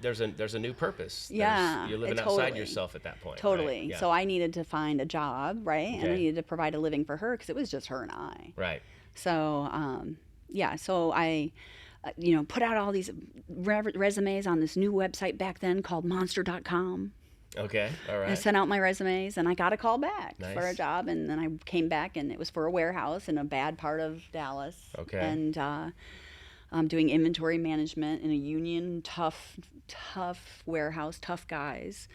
There's a new purpose. Yeah. You're living outside yourself at that point. Totally. Right? Yeah. So I needed to find a job, right? Okay. And I needed to provide a living for her because it was just her and I. Right. So, so I, put out all these resumes on this new website back then called monster.com. Okay. All right. I sent out my resumes and I got a call back Nice. for a job, and then I came back and it was for a warehouse in a bad part of Dallas. Okay. And I'm doing inventory management in a union, tough warehouse, tough guys.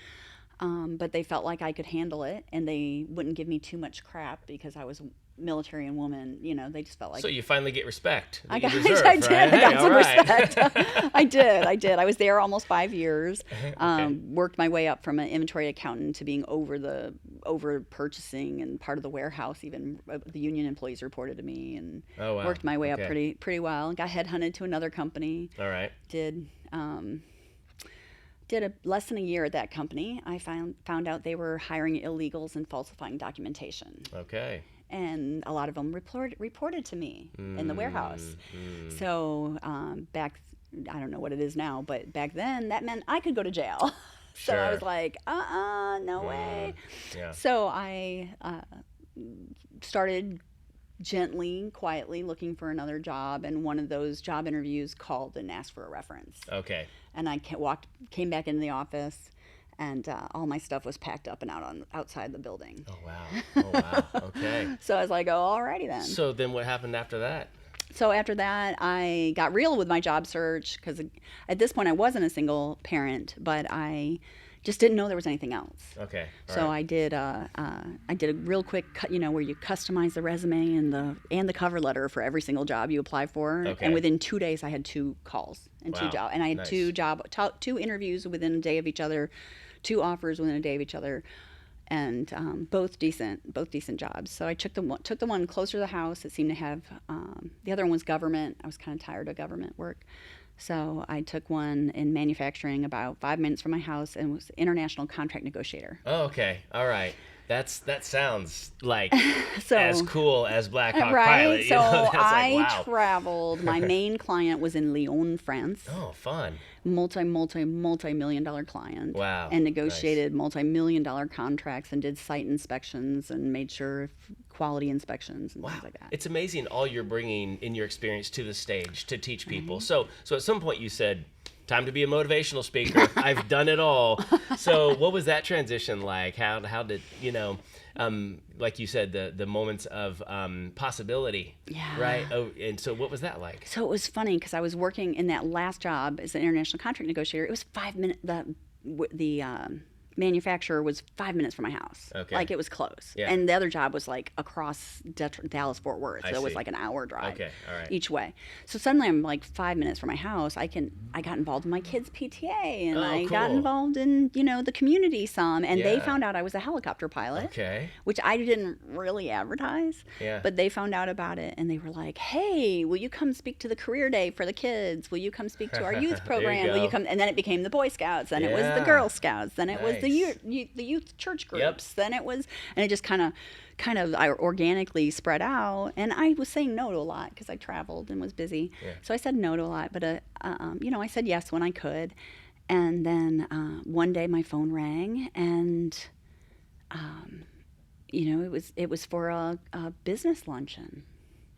But they felt like I could handle it, and they wouldn't give me too much crap because I was military and woman. They just felt like. So you finally get respect. I got some respect. I did. I was there almost 5 years. Worked my way up from an inventory accountant to being over purchasing and part of the warehouse. Even the union employees reported to me, and worked my way up pretty well. Got headhunted to another company. All right. Did less than a year at that company. I found out they were hiring illegals and falsifying documentation. Okay. And a lot of them reported to me in the warehouse. So back, I don't know what it is now, but back then that meant I could go to jail. So I was like, no way. Yeah. So I started gently, quietly looking for another job, and one of those job interviews called and asked for a reference. Okay. And I came back into the office, and all my stuff was packed up and outside the building. Oh wow. Okay. So I was like, oh, alrighty then. So then what happened after that? So after that, I got real with my job search, because at this point I wasn't a single parent, but I just didn't know there was anything else. Okay. So I did a real quick, where you customize the resume and the cover letter for every single job you apply for. Okay. And within 2 days, I had 2 calls and 2 Wow. jobs, and I had Nice. 2 interviews within a day of each other, 2 offers within a day of each other, and both decent jobs. So I took the one closer to the house. It seemed to have the other one was government. I was kind of tired of government work. So I took one in manufacturing about 5 minutes from my house, and was international contract negotiator. Oh, okay. All right. That sounds like So, as cool as Black Hawk right? Pilot. So That's I like, wow. traveled. My main client was in Lyon, France. Oh, fun. Multi-million-dollar client. Wow. And negotiated multi-million-dollar contracts and did site inspections and made sure quality inspections and Wow. things like that. It's amazing all you're bringing in your experience to the stage to teach people. Mm-hmm. So at some point you said, time to be a motivational speaker. I've done it all. So what was that transition like? How did, like you said, the moments of possibility, Yeah. right? Oh, and so what was that like? So it was funny because I was working in that last job as an international contract negotiator. It was 5 minutes. The manufacturer was 5 minutes from my house. Okay. Like it was close. Yeah. And the other job was like across Dallas Fort Worth. So I it was see. like an hour drive. Okay. All right. Each way. So suddenly I'm like 5 minutes from my house. I got involved in my kids' PTA, and Oh, I got cool. involved in, the community some, and they Yeah. found out I was a helicopter pilot. Okay. Which I didn't really advertise. Yeah. But they found out about it, and they were like, "Hey, will you come speak to the career day for the kids? Will you come speak to our youth There you program? Will you go. come?" And then it became the Boy Scouts, then it was the Yeah. Girl Scouts, then it was the the youth church groups. Then it was, and it just kind of I organically spread out. And I was saying no to a lot because I traveled and was busy. Yeah. So I said no to a lot, but I said yes when I could. And then one day my phone rang, and it was for a business luncheon.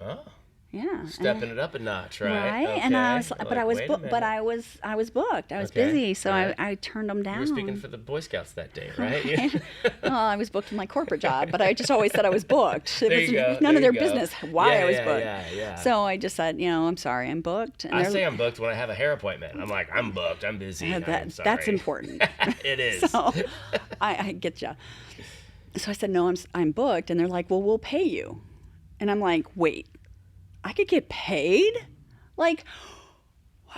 Oh. Yeah, stepping it up a notch, right? Right, okay. and I was booked. I was busy, so right. I turned them down. You were speaking for the Boy Scouts that day, right? Well, I was booked in my corporate job, but I just always said I was booked. It was none of their business why I was booked. Yeah. So I just said, I'm sorry, I'm booked. And I say I'm booked when I have a hair appointment. I'm like, I'm booked, I'm busy. I'm sorry. That's important. It is. So I get you. So I said, no, I'm booked, and they're like, well, we'll pay you, and I'm like, wait. I could get paid? Like,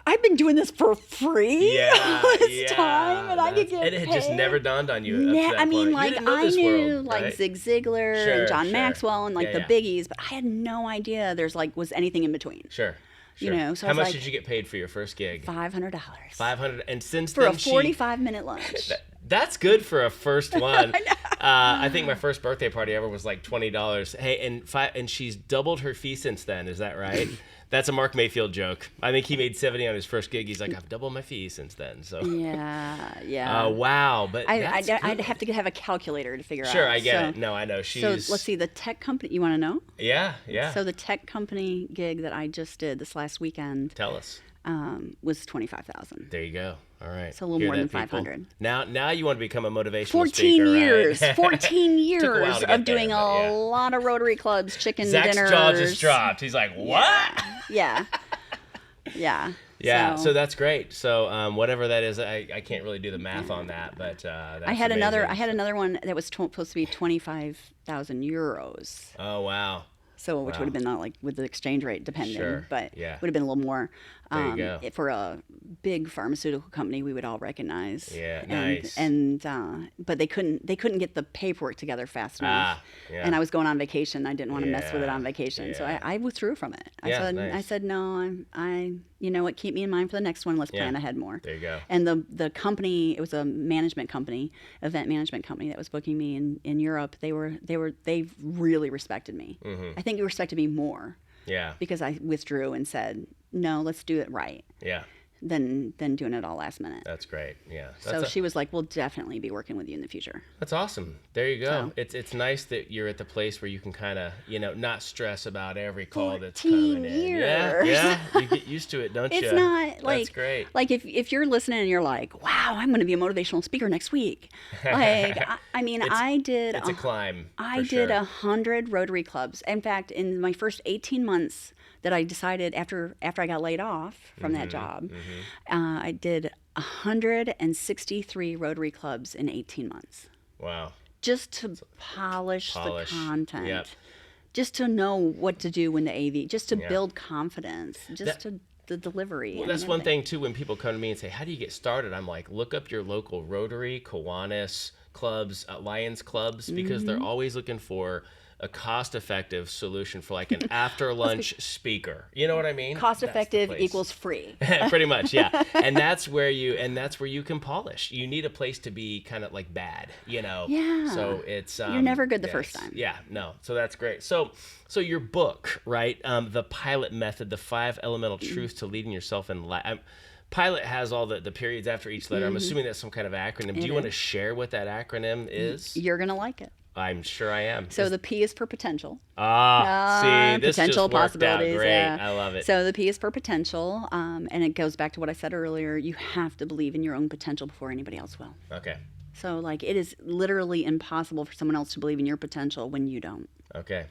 I've been doing this for free all this time, and I could get paid. And it had just never dawned on you. I mean, like, I knew world, like right? Zig Ziglar and John Maxwell and like the biggies, but I had no idea was anything in between. Sure. So how much did you get paid for your first gig? $500. $500, and since for then a 45-minute lunch. That's good for a first one. I think my first birthday party ever was like $20. Hey, and she's doubled her fee since then. Is that right? That's a Mark Mayfield joke. I think he made $70 on his first gig. He's like, I've doubled my fee since then. So yeah. Wow, but I'd have to have a calculator to figure out. Sure, I get it. No, I know. So let's see, the tech company. You want to know? Yeah. So the tech company gig that I just did this last weekend. Tell us. Was $25,000. There you go. All right. So a little more than 500. Now you want to become a motivational 14 speaker, years. Right? 14 years of doing a lot of Rotary clubs, chicken Zach's dinners. jaw just dropped. He's like, what? Yeah. So that's great. So whatever that is, I can't really do the math on that, but that's I had amazing. another one that was supposed to be 25,000 euros. Oh wow. So which would have been not like with the exchange rate depending, but would have been a little more. There you go. For a big pharmaceutical company, we would all recognize. Yeah, nice. But they couldn't get the paperwork together fast enough. And I was going on vacation. I didn't want to mess with it on vacation, so I withdrew from it. I said no. You know what? Keep me in mind for the next one. Let's plan ahead more. There you go. And the company, it was a management company, event management company that was booking me in Europe. They really respected me. Mm-hmm. I think they respected me more. Yeah. Because I withdrew and said, no, let's do it right. Yeah. Than doing it all last minute. That's great. Yeah. So she was like, we'll definitely be working with you in the future. That's awesome. There you go. So, it's nice that you're at the place where you can kind of, not stress about every call that's coming in. Yeah. You get used to it, don't you? It's not like, that's great. Like if you're listening and you're like, wow, I'm going to be a motivational speaker next week. Like, I did. It's a climb. I did 100 Rotary clubs. In fact, in my first 18 months that I decided after I got laid off from that job, I did 163 Rotary clubs in 18 months. Wow. Just to polish the content. Yep. Just to know what to do when the AV, just to build confidence, the delivery. Well, that's one thing too, when people come to me and say, how do you get started? I'm like, look up your local Rotary, Kiwanis clubs, Lions clubs, because they're always looking for a cost-effective solution for like an after-lunch speaker. You know what I mean? Cost-effective equals free. Pretty much, yeah. And that's where you can polish. You need a place to be kind of like bad, Yeah. So it's you're never good the first time. Yeah, no. So that's great. So your book, right? The Pilot Method, the 5 elemental truths to leading yourself in life. Pilot has all the periods after each letter. I'm assuming that's some kind of acronym. Do you want to share what that acronym is? You're gonna like it. I'm sure I am. So the P is for potential. See, this potential just worked possibilities. out great. Yeah. I love it. So the P is for potential, and it goes back to what I said earlier. You have to believe in your own potential before anybody else will. Okay. So like it is literally impossible for someone else to believe in your potential when you don't. Okay.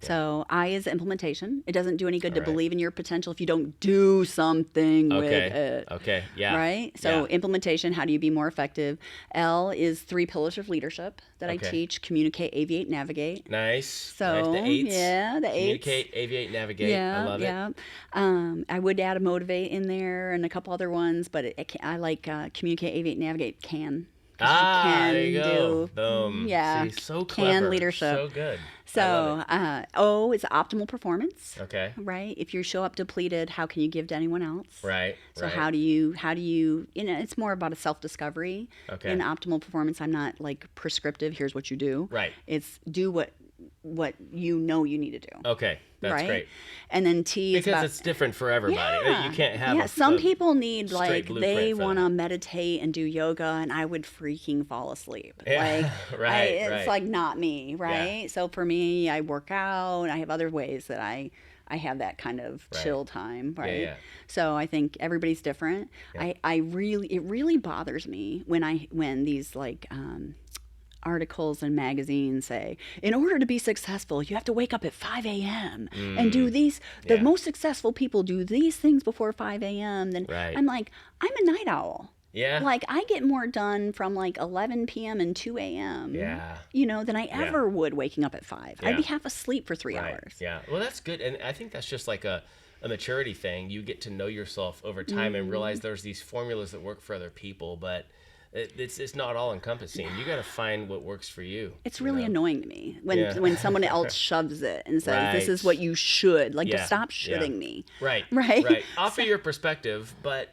So I is implementation. It doesn't do any good to believe in your potential if you don't do something with it. Okay, yeah. Right? So implementation, how do you be more effective? L is 3 pillars of leadership that I teach: communicate, aviate, navigate. Nice. So nice. The 8s. Yeah, the 8s. Communicate, aviate, navigate. Yeah, I love it. I would add a motivate in there and a couple other ones, but I like communicate, aviate, navigate, can. 'cause you can there you go. do, Boom. yeah, See, so can clever. leadership. So good. I So, love it. O is optimal performance. Okay. Right? If you show up depleted, how can you give to anyone else? Right. So right. how do you it's more about a self-discovery. Okay. In optimal performance, I'm not like prescriptive, here's what you do. Right. It's do what you know you need to do. Okay. That's right? great. And then T is Because about it's different for everybody. yeah. You can't have yeah. a Some a people need straight like blueprint they for want to that. meditate and do yoga, and I would freaking fall asleep. Yeah, Like right, it's right. like not me, right? So for me, I work out. I have other ways that I have that kind of Right. chill time, right? yeah. So I think everybody's different. Yeah. It really bothers me when these like articles and magazines say, in order to be successful, you have to wake up at 5 a.m. and do these. The Yeah. most successful people do these things before 5 a.m. Then Right. I'm like, I'm a night owl. Yeah. Like I get more done from like 11 p.m. and 2 a.m. Yeah. Than I ever would waking up at 5. Yeah. I'd be half asleep for 3 Right. hours. Yeah. Well, that's good. And I think that's just like a maturity thing. You get to know yourself over time and realize there's these formulas that work for other people, but it's not all encompassing. You got to find what works for you. It's you really know? annoying to me when Yeah. when someone else shoves it and says, "This is Right. what you should." Like, Yeah. to stop Yeah. shooting me. Right. Right? Right. Offer your perspective, but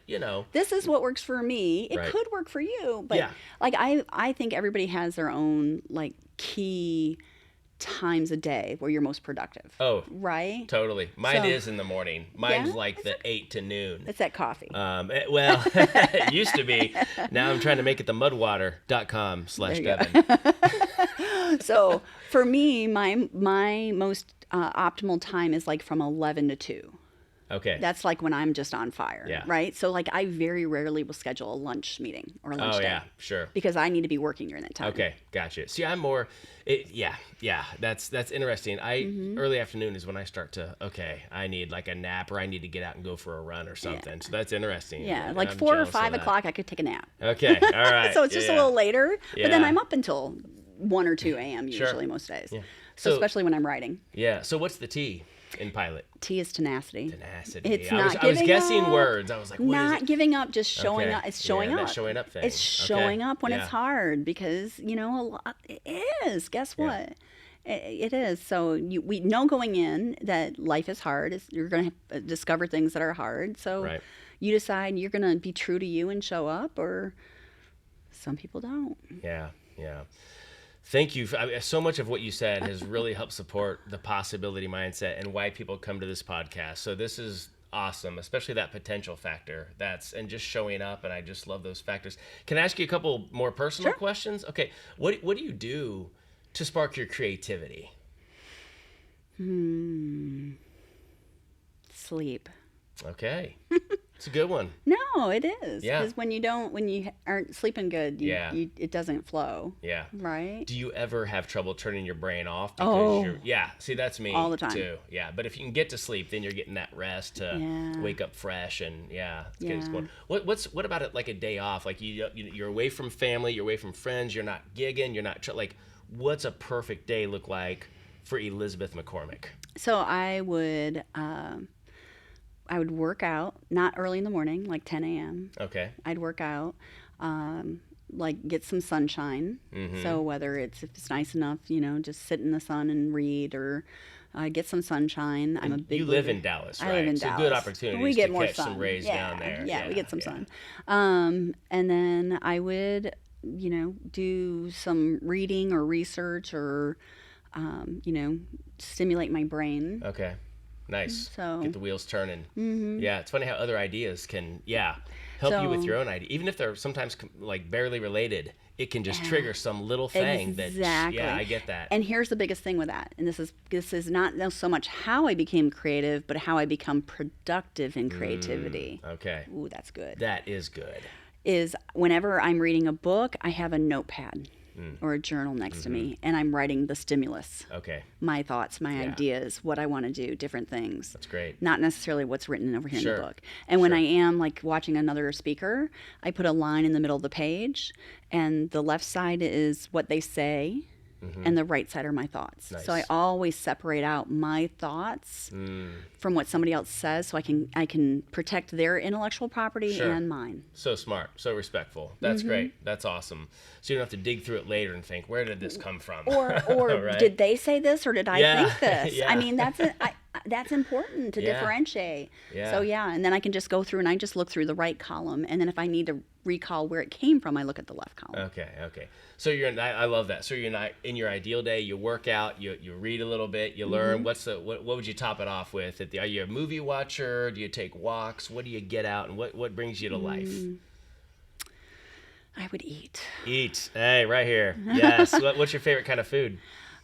This is what works for me. It Right. could work for you, but Yeah. like I think everybody has their own like key times a day where you're most productive. Oh, Right? totally. Mine So- is in the morning. Mine's Yeah? like the 8 to noon. It's that coffee. Well, it used to be. Now I'm trying to make it the mudwater.com There you go. /Devin. So for me, my most optimal time is like from 11 to 2. Okay. That's like when I'm just on fire, Yeah. right? So like I very rarely will schedule a lunch meeting or a lunch Oh, day yeah, sure. because I need to be working during that time. Okay, gotcha. See, I'm more, yeah, that's interesting. Early afternoon is when I start to, I need like a nap or I need to get out and go for a run or something. So that's interesting. Yeah, And like I'm 4 or jealous of 5 that. o'clock, I could take a nap. Okay, all right. So it's just a yeah. little later, but then Yeah. I'm up until 1 or 2 a.m. Sure. usually most days. Yeah. So So- especially when I'm writing. Yeah. So what's the T in pilot? T is tenacity. Tenacity. It's I was not I was giving guessing up. words. I was like, what is Not it? giving up, just showing Okay. up. It's showing Yeah, up. that showing up thing. It's showing Okay. up when Yeah. it's hard because, a lot, it is. Guess Yeah. what? It is. So we know going in that life is hard. You're going to discover things that are hard. So Right. you decide you're going to be true to you and show up, or some people don't. Yeah, yeah. Thank you. So much of what you said has really helped support the possibility mindset and why people come to this podcast. So this is awesome, especially that potential factor. And just showing up, and I just love those factors. Can I ask you a couple more personal Sure. questions? Okay, what do you do to spark your creativity? Sleep. Okay, it's a good one. No, it is. Yeah. Because when you aren't sleeping good, Yeah. it doesn't flow. Yeah. Right? Do you ever have trouble turning your brain off? Oh. Yeah. See, that's me All the time. too. Yeah. But if you can get to sleep, then you're getting that rest to Yeah. wake up fresh and it's good. It's Yeah. going. What about it like a day off? Like you're away from family, you're away from friends, you're not gigging, you're not like. What's a perfect day look like for Elizabeth McCormick? So I would work out, not early in the morning, like 10 a.m. Okay. I'd work out, like get some sunshine. Mm-hmm. So whether if it's nice enough, just sit in the sun and read, or get some sunshine. I'm a big You live believer- in Dallas, I right? live in so Dallas. good opportunities We get to more catch sun. some rays Yeah, down there. Yeah, we get some yeah. sun. And then I would, do some reading or research or, stimulate my brain. Okay. Nice. So- Get the wheels turning. Mm-hmm. Yeah, it's funny how other ideas can, help you with So- your own idea. Even if they're sometimes like barely related, it can just trigger some little thing Exactly. that, I get that. And here's the biggest thing with that. And this is not so much how I became creative, but how I become productive in creativity. Okay. Ooh, that's good. That is good. Is whenever I'm reading a book, I have a notepad or a journal next to me, and I'm writing the stimulus. Okay. My thoughts, my ideas, what I want to do, different things. That's great. Not necessarily what's written over here in Sure. the book. And when Sure. I am like watching another speaker, I put a line in the middle of the page, and the left side is what they say, and the right side are my thoughts. Nice. So I always separate out my thoughts from what somebody else says, so I can protect their intellectual property and mine. So smart, so respectful. That's great. That's awesome. So you don't have to dig through it later and think, where did this come from? Or right? Did they say this, or did I think this? Yeah. I mean, that's important to differentiate. Yeah. So and then I can just go through and I just look through the right column, and then if I need to recall where it came from, I look at the left column. Okay. So I love that. So you're not in your ideal day. You work out. You read a little bit. You learn. What would you top it off with? Are you a movie watcher? Do you take walks? What do you get out, and what brings you to life? I would eat. Eat. Hey, right here. Yes. What's your favorite kind of food?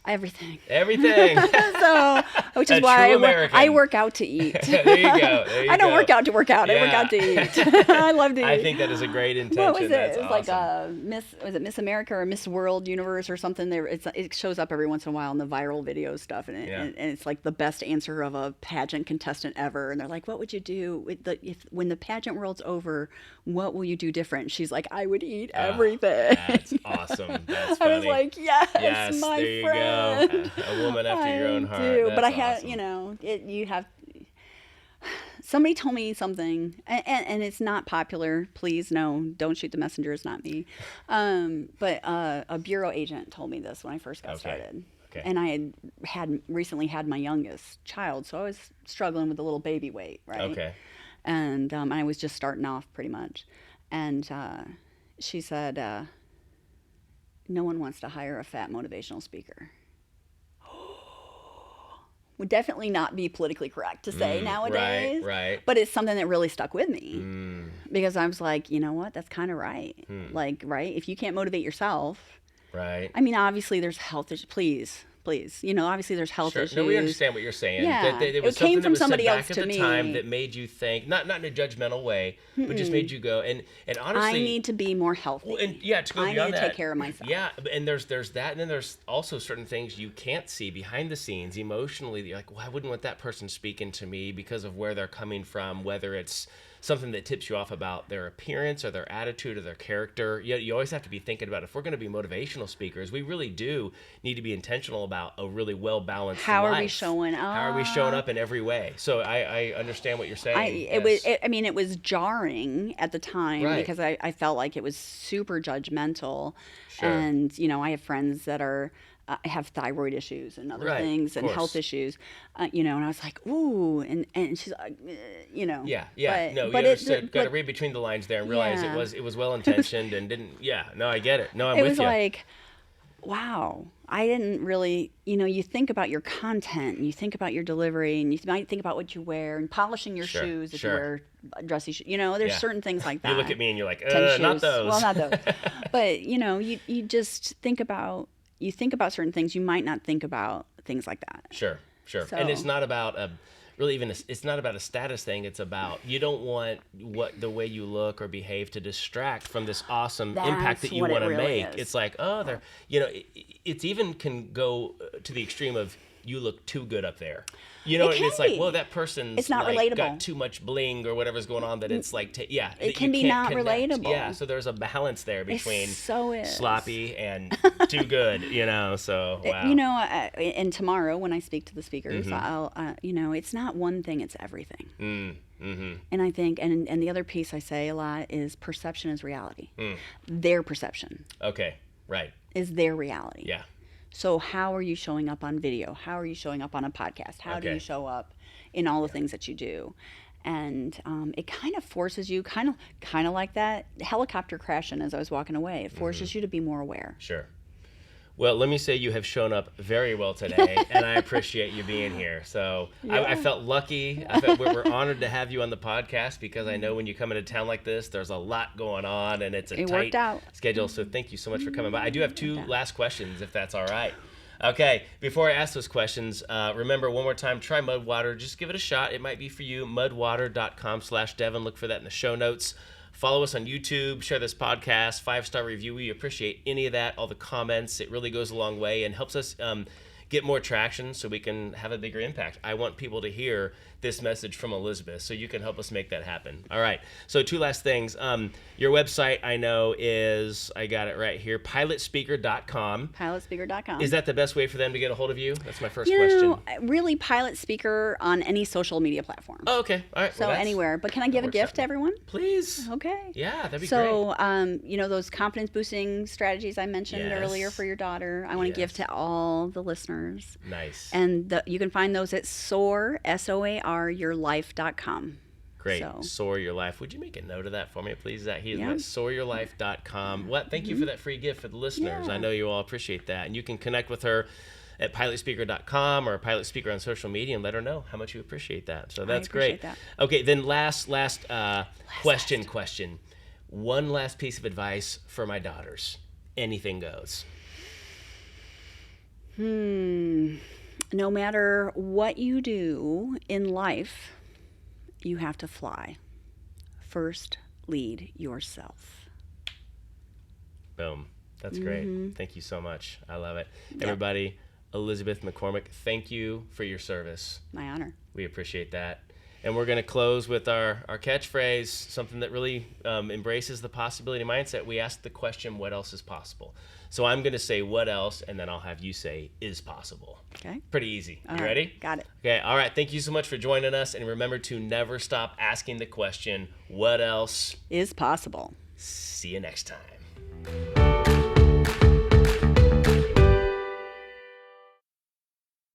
Everything. So, which is why I work out to eat. There you go. I don't work out to work out. I work out to eat. I love to eat. I think that is a great intention. What was it? That's it was awesome. like Miss America or Miss World Universe or something. It shows up every once in a while in the viral video stuff, and it's like the best answer of a pageant contestant ever. And they're like, "What would you do when the pageant world's over? What will you do different?" She's like, "I would eat everything." That's awesome. That's funny. I was like, "Yes, my there you friend." go. A woman after your own heart. Do, That's but I had, awesome. Somebody told me something, and it's not popular. Please, no, don't shoot the messenger. It's not me. But a bureau agent told me this when I first got started. Okay. And I had recently had my youngest child, so I was struggling with the little baby weight, right? Okay. And I was just starting off pretty much. And she said, no one wants to hire a fat motivational speaker. Would definitely not be politically correct to say nowadays. Right. But it's something that really stuck with me because I was like, you know what? That's kind of right. Like, right? If you can't motivate yourself, right? I mean, obviously there's health issues. Please. Obviously there's health issues. No, we understand what you're saying. Yeah. It was came from somebody else back to at the me. time that made you think, not in a judgmental way, but just made you go. And honestly, I need to be more healthy. Well, and to go I beyond need to that, take care of myself. Yeah, and there's that, and then there's also certain things you can't see behind the scenes emotionally. That you're like, well, I wouldn't want that person speaking to me because of where they're coming from, whether it's something that tips you off about their appearance or their attitude or their character. You always have to be thinking about, if we're going to be motivational speakers, we really do need to be intentional about a really well-balanced How life. Are we showing up? How are we showing up in every way? So I understand what you're saying. It was jarring at the time because I felt like it was super judgmental. Sure. And, I have friends that have thyroid issues and other things and health issues, and I was like, ooh, and she's like, Yeah. But you got to read between the lines there and realize it was well intentioned and didn't. Yeah, no, I get it. No, I'm with you. It was like, wow, I didn't really, you think about your content and you think about your delivery and you might think about what you wear and polishing your shoes if you wear dressy shoes. There's certain things like that. You look at me and you're like, Tennis not shoes. those. Well, not those. But you just think about. You think about certain things, you might not think about things like that. Sure. So, and it's not about it's not about a status thing. It's about, you don't want the way you look or behave to distract from this awesome impact that you want to make. It's like, it's even can go to the extreme of, you look too good up there. And it's like, well, that person's it's not like relatable. Got too much bling or whatever's going on that it's like, it can be not connect. relatable. Yeah, so there's a balance there between is. sloppy and too good, so wow. And tomorrow when I speak to the speakers, I'll, it's not one thing, it's everything. And I think, and the other piece I say a lot is perception is reality. Their perception. Okay, right. Is their reality. Yeah. So how are you showing up on video? How are you showing up on a podcast? How do you show up in all the things that you do? And it kind of forces you, kind of like that helicopter crashing as I was walking away. It forces you to be more aware. Sure. Well, let me say you have shown up very well today, and I appreciate you being here. So I felt lucky. We're honored to have you on the podcast because I know when you come into town like this, there's a lot going on, and it's a tight schedule. So thank you so much for coming by. I do have two last questions, if that's all right. Okay, before I ask those questions, remember one more time, try Mudwater. Just give it a shot. It might be for you. Mudwater.com/Devin. Look for that in the show notes. Follow us on YouTube, share this podcast, 5-star review. We appreciate any of that, all the comments. It really goes a long way and helps us get more traction so we can have a bigger impact. I want people to hear this message from Elizabeth, so you can help us make that happen. All right. So 2 last things. Your website, I know, is, I got it right here, pilotspeaker.com. Pilotspeaker.com. Is that the best way for them to get a hold of you? That's my first question. Really, Pilot Speaker on any social media platform. Oh, okay. All right. So anywhere. But can I give a gift to everyone? Please. Okay. Yeah, that'd be great. So, those confidence boosting strategies I mentioned earlier for your daughter, I want to give to all the listeners. Nice. And you can find those at soar, SOAR, yourlife.com. Great. So, Soar Your Life. Would you make a note of that for me, please? soaryourlife.com. Thank you for that free gift for the listeners. Yeah. I know you all appreciate that. And you can connect with her at pilotspeaker.com or Pilot Speaker on social media and let her know how much you appreciate that. So that's great. That. Okay, then last question. One last piece of advice for my daughters. Anything goes. No matter what you do in life, you have to fly. First, lead yourself. Boom. That's great. Thank you so much. I love it. Everybody, Elizabeth McCormick, thank you for your service. My honor. We appreciate that. And we're going to close with our catchphrase, something that really embraces the possibility mindset. We ask the question, what else is possible? So I'm going to say what else, and then I'll have you say is possible. Okay. Pretty easy. All You right. ready? Got it. Okay. All right. Thank you so much for joining us. And remember to never stop asking the question, what else Is possible. See you next time.